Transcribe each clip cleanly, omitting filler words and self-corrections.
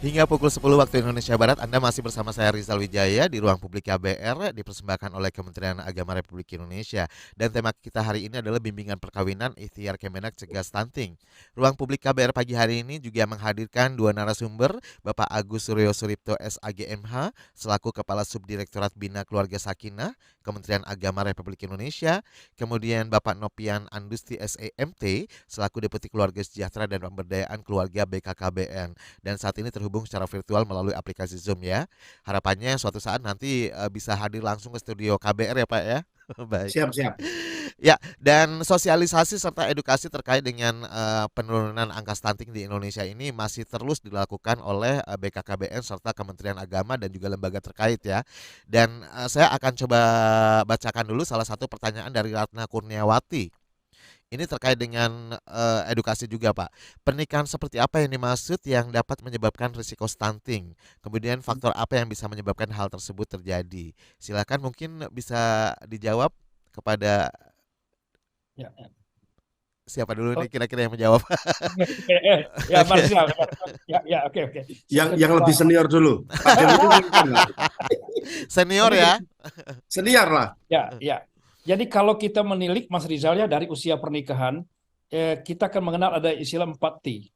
Hingga pukul 10 waktu Indonesia Barat, Anda masih bersama saya Rizal Wijaya di Ruang Publik KBR, dipersembahkan oleh Kementerian Agama Republik Indonesia. Dan tema kita hari ini adalah bimbingan perkawinan ikhtiar Kemenak cegah stunting. Ruang Publik KBR pagi hari ini juga menghadirkan dua narasumber, Bapak Agus Suryo Suripto SAGMH selaku Kepala Subdirektorat Bina Keluarga Sakinah Kementerian Agama Republik Indonesia, kemudian Bapak Nopian Andusti SEMT selaku Deputi Keluarga Sejahtera dan Pemberdayaan Keluarga BKKBN. Dan saat ini terhubung secara virtual melalui aplikasi Zoom ya. Harapannya suatu saat nanti bisa hadir langsung ke studio KBR ya Pak ya. Baik. Siap-siap. Ya, dan sosialisasi serta edukasi terkait dengan penurunan angka stunting di Indonesia ini masih terus dilakukan oleh BKKBN serta Kementerian Agama dan juga lembaga terkait ya. Dan saya akan coba bacakan dulu salah satu pertanyaan dari Ratna Kurniawati. Ini terkait dengan edukasi juga Pak. Pernikahan seperti apa yang dimaksud yang dapat menyebabkan risiko stunting? Kemudian faktor apa yang bisa menyebabkan hal tersebut terjadi? Silakan mungkin bisa dijawab kepada Ya, ya. siapa dulu Oh, nih kira-kira yang menjawab? ya, Oke. Marsial. Ya, oke. Yang lebih senior dulu. Pak Joni mungkin nggak? Senior Ini ya. Senior lah. ya. Jadi kalau kita menilik Mas Rizal ya dari usia pernikahan, kita akan mengenal ada istilah 4T.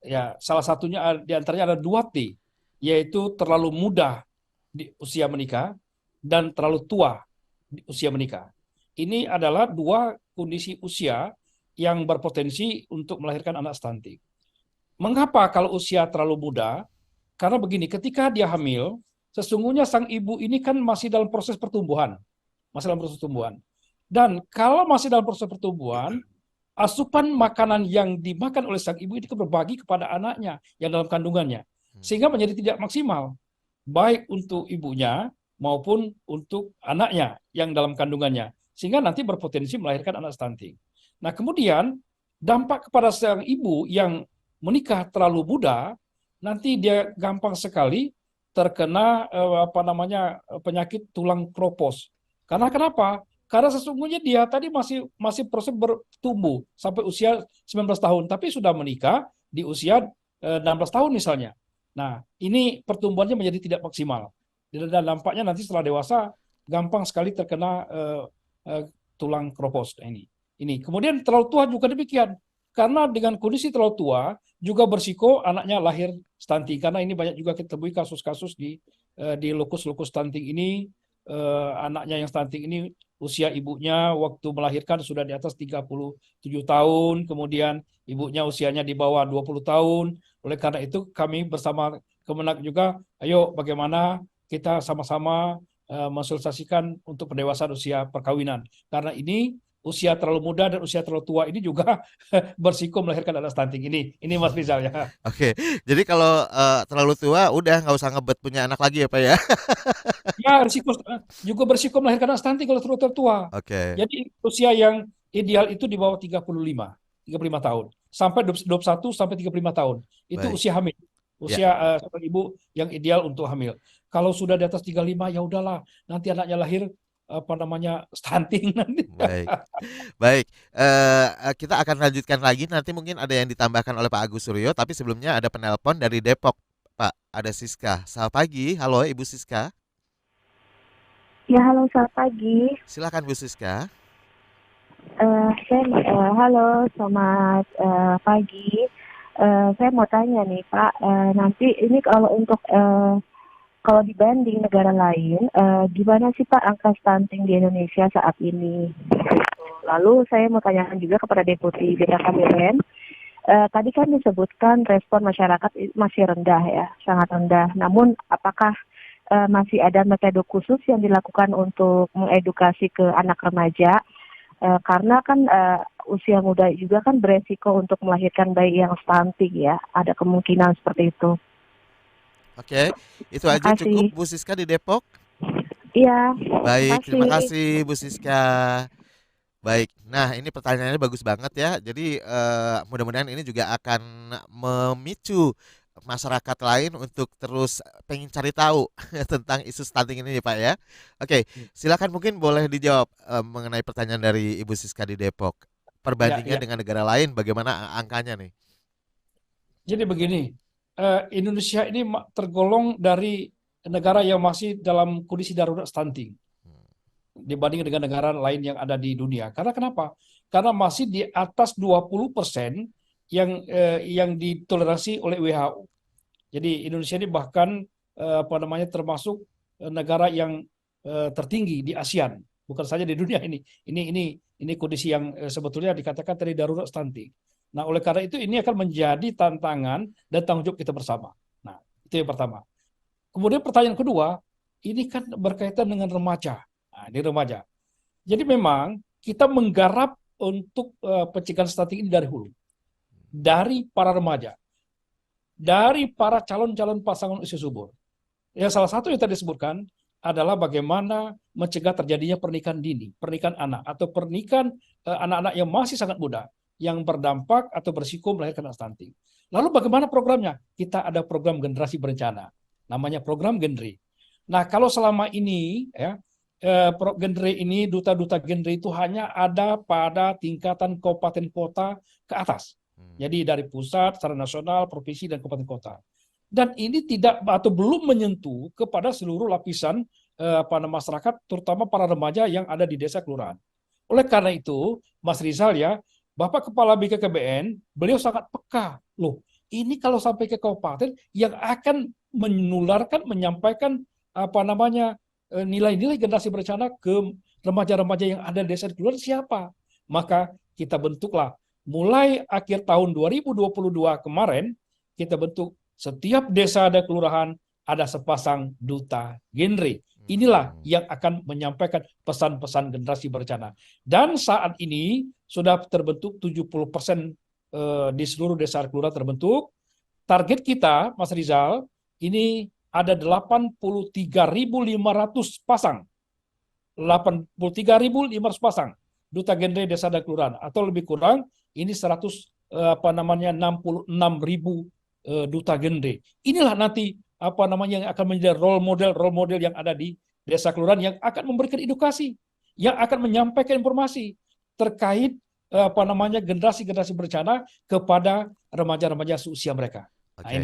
Ya, salah satunya di antaranya ada 2T, yaitu terlalu muda di usia menikah dan terlalu tua di usia menikah. Ini adalah dua kondisi usia yang berpotensi untuk melahirkan anak stunting. Mengapa kalau usia terlalu muda? Karena begini, ketika dia hamil, sesungguhnya sang ibu ini kan masih dalam proses pertumbuhan. Masih dalam proses pertumbuhan. Dan kalau masih dalam proses pertumbuhan, asupan makanan yang dimakan oleh sang ibu itu berbagi kepada anaknya yang dalam kandungannya. Sehingga menjadi tidak maksimal. Baik untuk ibunya maupun untuk anaknya yang dalam kandungannya. Sehingga nanti berpotensi melahirkan anak stunting. Nah kemudian dampak kepada sang ibu yang menikah terlalu muda, nanti dia gampang sekali terkena penyakit tulang kropos. Karena kenapa? Karena sesungguhnya dia tadi masih proses bertumbuh sampai usia 19 tahun, tapi sudah menikah di usia 16 tahun misalnya. Nah, ini pertumbuhannya menjadi tidak maksimal. Dan dampaknya nanti setelah dewasa gampang sekali terkena tulang kropos ini. Kemudian terlalu tua juga demikian. Karena dengan kondisi terlalu tua juga bersiko anaknya lahir stunting. Karena ini banyak juga kita temui kasus-kasus di lokus-lokus stunting ini, anaknya yang stunting ini usia ibunya waktu melahirkan sudah di atas 37 tahun, kemudian ibunya usianya di bawah 20 tahun. Oleh karena itu kami bersama Kemenak juga, ayo bagaimana kita sama-sama mensosialisasikan untuk pendewasaan usia perkawinan. Karena ini usia terlalu muda dan usia terlalu tua ini juga bersiko melahirkan anak stunting ini. Ini Mas Rizal ya. Oke. Jadi kalau terlalu tua udah nggak usah ngebet punya anak lagi ya Pak ya. Ya, juga bersiko melahirkan anak stunting kalau terlalu tua. Oke. Jadi usia yang ideal itu di bawah 35 tahun. Sampai 21 sampai 35 tahun. Itu Baik. usia hamil. Ya. Usia seorang ibu yang ideal untuk hamil. Kalau sudah di atas 35 ya udahlah, nanti anaknya lahir stunting nanti. Baik. Baik, kita akan lanjutkan lagi nanti mungkin ada yang ditambahkan oleh Pak Agus Suryo, tapi sebelumnya ada penelpon dari Depok, Pak. Ada Siska. Selamat pagi. Halo Ibu Siska. Ya, halo, selamat pagi. Silakan Bu Siska. Halo, selamat pagi. Saya mau tanya nih, Pak, nanti ini kalau dibanding negara lain, gimana sih Pak angka stunting di Indonesia saat ini? Lalu saya mau tanyakan juga kepada Deputi BKKBN. Tadi kan disebutkan respon masyarakat masih rendah ya, sangat rendah. Namun apakah masih ada metode khusus yang dilakukan untuk mengedukasi ke anak remaja? Karena kan usia muda juga kan beresiko untuk melahirkan bayi yang stunting ya. Ada kemungkinan seperti itu. Oke, itu Terima aja cukup kasih. Bu Siska di Depok. Iya, Baik, terima kasih. kasih Bu Siska. Baik, nah ini pertanyaannya bagus banget ya. Jadi mudah-mudahan ini juga akan memicu masyarakat lain untuk terus pengen cari tahu tentang isu stunting ini nih Pak ya. Oke, silakan mungkin boleh dijawab mengenai pertanyaan dari Ibu Siska di Depok. Perbandingan Ya. dengan negara lain bagaimana angkanya nih? Jadi begini, Indonesia ini tergolong dari negara yang masih dalam kondisi darurat stunting dibanding dengan negara lain yang ada di dunia. Karena kenapa? Karena masih di atas 20% yang ditoleransi oleh WHO. Jadi Indonesia ini bahkan termasuk negara yang tertinggi di ASEAN, bukan saja di dunia ini. Ini kondisi yang sebetulnya dikatakan tadi darurat stunting. Nah, oleh karena itu ini akan menjadi tantangan dan tanggung jawab kita bersama. Nah, itu yang pertama. Kemudian pertanyaan kedua, ini kan berkaitan dengan remaja. Nah, ini remaja. Jadi memang kita menggarap untuk pencegahan stunting ini dari hulu, dari para remaja, dari para calon-calon pasangan usia subur. Ya, salah satu yang tadi disebutkan adalah bagaimana mencegah terjadinya pernikahan dini, pernikahan anak, atau pernikahan anak-anak yang masih sangat muda, yang berdampak atau berisiko melahirkan stunting. Lalu bagaimana programnya? Kita ada program generasi berencana, namanya program Genre. Nah, kalau selama ini ya Genre ini, duta-duta Genre itu hanya ada pada tingkatan kabupaten kota ke atas. Jadi dari pusat, secara nasional, provinsi, dan kabupaten kota. Dan ini tidak atau belum menyentuh kepada seluruh lapisan masyarakat, terutama para remaja yang ada di desa kelurahan. Oleh karena itu, Mas Rizal ya, Bapak Kepala BKKBN, beliau sangat peka. Loh, ini kalau sampai ke kabupaten yang akan menularkan, menyampaikan nilai-nilai generasi berencana ke remaja-remaja yang ada di desa kelurahan siapa? Maka kita bentuklah mulai akhir tahun 2022 kemarin, kita bentuk setiap desa dan kelurahan ada sepasang duta Genre. Inilah yang akan menyampaikan pesan-pesan generasi berencana. Dan saat ini sudah terbentuk 70% di seluruh desa kelurahan terbentuk. Target kita, Mas Rizal, ini ada 83.500 pasang. 83.500 pasang duta Genre desa dan kelurahan, atau lebih kurang ini 66.000 duta Genre. Inilah nanti yang akan menjadi role model yang ada di desa kelurahan, yang akan memberikan edukasi, yang akan menyampaikan informasi terkait generasi berencana kepada remaja-remaja seusia mereka. Nah,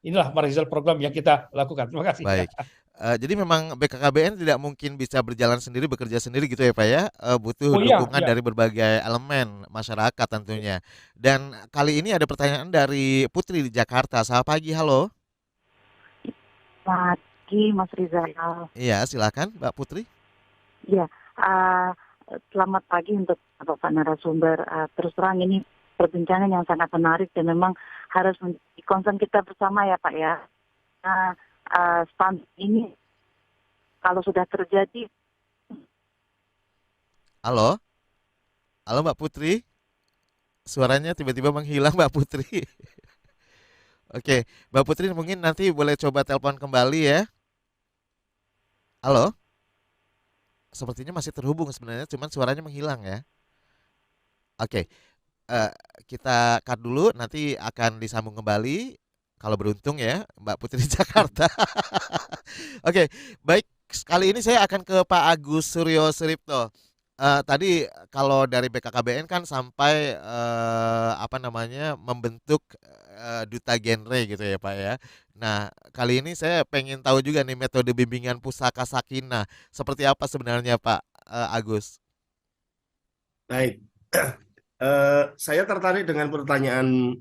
inilah Pak Rizal program yang kita lakukan. Terima kasih. Baik. Jadi memang BKKBN tidak mungkin bisa berjalan sendiri, bekerja sendiri gitu ya Pak ya, butuh dukungan dari berbagai elemen masyarakat tentunya. Dan kali ini ada pertanyaan dari Putri di Jakarta. Selamat pagi, halo. Selamat pagi Mas Rizal. Iya, silakan Mbak Putri. Iya, selamat pagi untuk Bapak narasumber. Terus terang ini perbincangan yang sangat menarik dan memang harus menjadi concern kita bersama ya Pak ya. Stunting ini kalau sudah terjadi. Halo Mbak Putri, suaranya tiba-tiba menghilang Mbak Putri. Oke, Mbak Putri mungkin nanti boleh coba telepon kembali ya. Halo, sepertinya masih terhubung sebenarnya, cuman suaranya menghilang ya. Oke, kita cut dulu, nanti akan disambung kembali kalau beruntung ya Mbak Putri Jakarta. Oke, baik. Kali ini saya akan ke Pak Agus Suryo Suripto. Tadi kalau dari BKKBN kan sampai membentuk duta Genre gitu ya Pak ya. Nah, kali ini saya pengen tahu juga nih metode bimbingan Pusaka Sakinah seperti apa sebenarnya Pak Agus. Baik. Saya tertarik dengan pertanyaan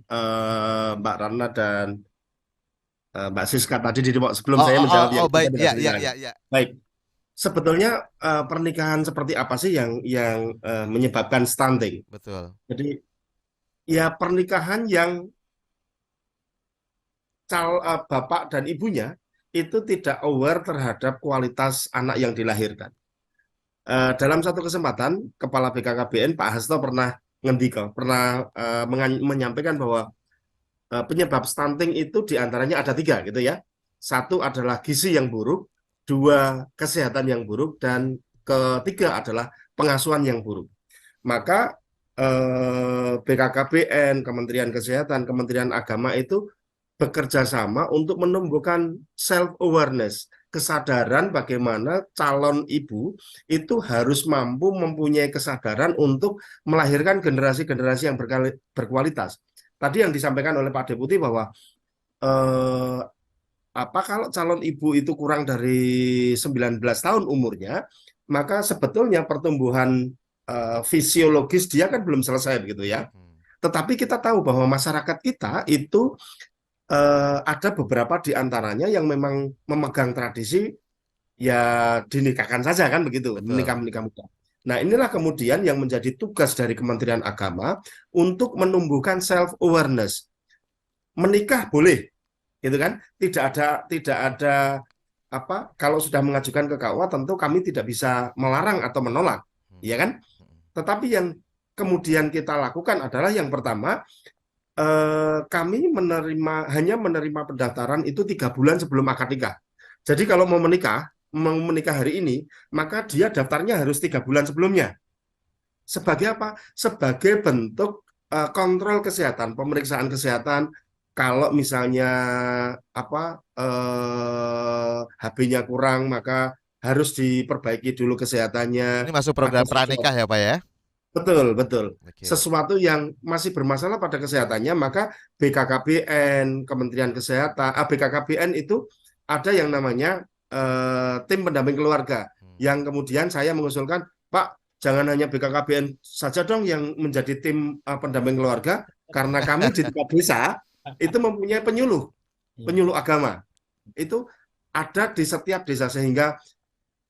Mbak Rana dan Mbak Siska tadi sebelum saya menjawab yang baik. Ya. Baik. Sebetulnya pernikahan seperti apa sih yang menyebabkan stunting? Betul. Jadi ya pernikahan yang bapak dan ibunya itu tidak aware terhadap kualitas anak yang dilahirkan. Dalam satu kesempatan, Kepala BKKBN Pak Hasto pernah menyampaikan bahwa penyebab stunting itu diantaranya ada 3 gitu ya. 1 adalah gizi yang buruk, 2 kesehatan yang buruk, dan ketiga adalah pengasuhan yang buruk. Maka BKKBN, Kementerian Kesehatan, Kementerian Agama itu bekerja sama untuk menumbuhkan self-awareness, kesadaran bagaimana calon ibu itu harus mampu mempunyai kesadaran untuk melahirkan generasi-generasi yang berkualitas. Tadi yang disampaikan oleh Pak Deputi bahwa eh, kalau calon ibu itu kurang dari 19 tahun umurnya, maka sebetulnya pertumbuhan fisiologis dia kan belum selesai begitu ya. Hmm. Tetapi kita tahu bahwa masyarakat kita itu ada beberapa di antaranya yang memang memegang tradisi ya dinikahkan saja kan begitu, Betul. menikah muda. Nah, inilah kemudian yang menjadi tugas dari Kementerian Agama untuk menumbuhkan self awareness. Menikah boleh, gitu kan? Tidak ada apa kalau sudah mengajukan ke KUA tentu kami tidak bisa melarang atau menolak, Hmm. ya kan? Hmm. Tetapi yang kemudian kita lakukan adalah yang pertama kami hanya menerima pendaftaran itu 3 bulan sebelum akad nikah. Jadi kalau mau menikah hari ini, maka dia daftarnya harus 3 bulan sebelumnya. Sebagai apa? Sebagai bentuk kontrol kesehatan, pemeriksaan kesehatan. Kalau misalnya apa HB-nya kurang, maka harus diperbaiki dulu kesehatannya. Ini masuk Ada program pranikah sesuatu. ya Pak ya? Betul, betul. Oke. Sesuatu yang masih bermasalah pada kesehatannya, maka BKKBN, Kementerian Kesehatan, BKKBN itu ada yang namanya tim pendamping keluarga. Hmm. Yang kemudian saya mengusulkan, Pak, jangan hanya BKKBN saja dong yang menjadi tim pendamping keluarga, karena kami di tingkat desa itu mempunyai penyuluh, Iya. penyuluh agama. Itu ada di setiap desa sehingga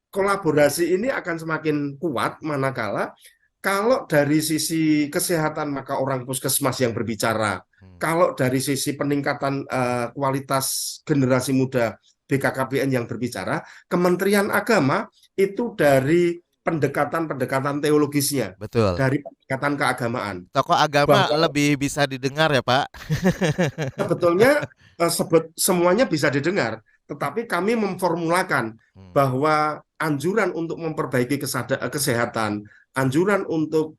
kolaborasi ini akan semakin kuat manakala kalau dari sisi kesehatan maka orang puskesmas yang berbicara. Hmm. Kalau dari sisi peningkatan kualitas generasi muda BKKBN yang berbicara, Kementerian Agama itu dari pendekatan-pendekatan teologisnya, Betul. dari pendekatan keagamaan. Tokoh agama Bahwa lebih bisa didengar ya Pak? sebetulnya semuanya bisa didengar, tetapi kami memformulakan Hmm. bahwa anjuran untuk memperbaiki kesehatan, anjuran untuk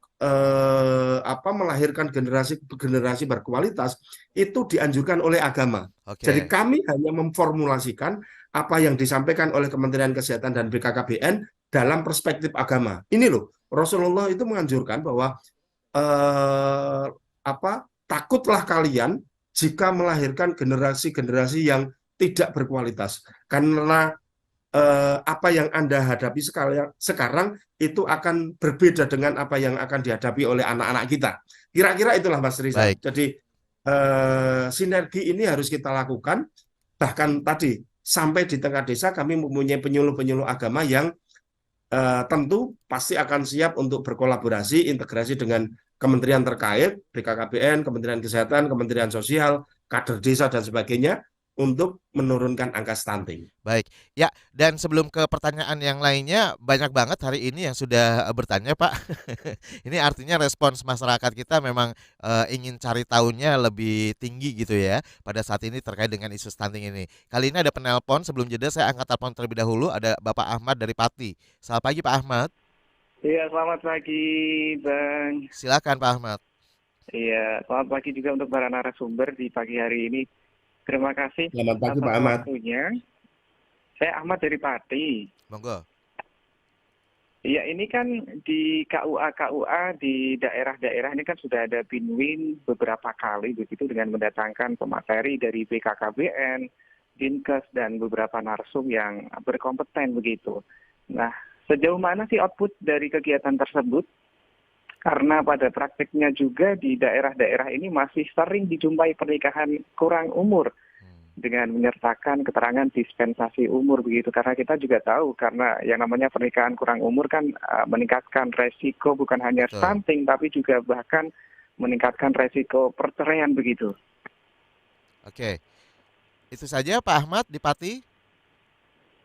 melahirkan generasi berkualitas itu dianjurkan oleh agama. Jadi Oke. kami hanya memformulasikan apa yang disampaikan oleh Kementerian Kesehatan dan BKKBN dalam perspektif agama. Ini loh, Rasulullah itu menganjurkan bahwa eh, takutlah kalian jika melahirkan generasi-generasi yang tidak berkualitas. Karena apa yang Anda hadapi sekarang itu akan berbeda dengan apa yang akan dihadapi oleh anak-anak kita. Kira-kira itulah Mas Rizal. Baik. Jadi sinergi ini harus kita lakukan. Bahkan tadi sampai di tengah desa kami mempunyai penyuluh-penyuluh agama yang tentu pasti akan siap untuk berkolaborasi, integrasi dengan kementerian terkait, BKKBN, Kementerian Kesehatan, Kementerian Sosial, kader desa, dan sebagainya, untuk menurunkan angka stunting. Baik. Ya, dan sebelum ke pertanyaan yang lainnya, banyak banget hari ini yang sudah bertanya, Pak. Ini artinya respons masyarakat kita memang ingin cari tahunya lebih tinggi gitu ya pada saat ini terkait dengan isu stunting ini. Kali ini ada penelpon, sebelum jeda saya angkat telepon terlebih dahulu, ada Bapak Ahmad dari Pati. Selamat pagi Pak Ahmad. Iya, selamat pagi, Bang. Silakan Pak Ahmad. Iya, selamat pagi juga untuk para narasumber di pagi hari ini. Terima kasih Selamat pagi atas Pak Ahmad. waktunya. Saya Ahmad dari Pati. Monggo. Iya, ini kan di KUA di daerah-daerah ini kan sudah ada Binwin beberapa kali begitu dengan mendatangkan pemateri dari BKKBN, Dinkes, dan beberapa narsum yang berkompeten begitu. Nah, sejauh mana sih output dari kegiatan tersebut? Karena pada praktiknya juga di daerah-daerah ini masih sering dijumpai pernikahan kurang umur dengan menyertakan keterangan dispensasi umur begitu. Karena kita juga tahu karena yang namanya pernikahan kurang umur kan meningkatkan resiko bukan hanya Betul. stunting tapi juga bahkan meningkatkan resiko perceraian begitu. Oke. Itu saja Pak Ahmad di Pati.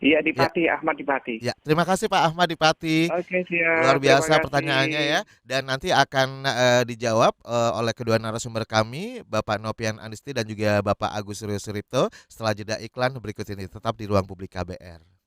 Iya, di Ya. Pati, Ahmad di Pati. Ya, terima kasih Pak Ahmad di Pati. Oke, Luar siap. Terima biasa kasih. pertanyaannya ya, dan nanti akan dijawab oleh kedua narasumber kami, Bapak Nopian Anisti dan juga Bapak Agus Suryo Suripto setelah jeda iklan berikut ini. Tetap di Ruang Publik KBR.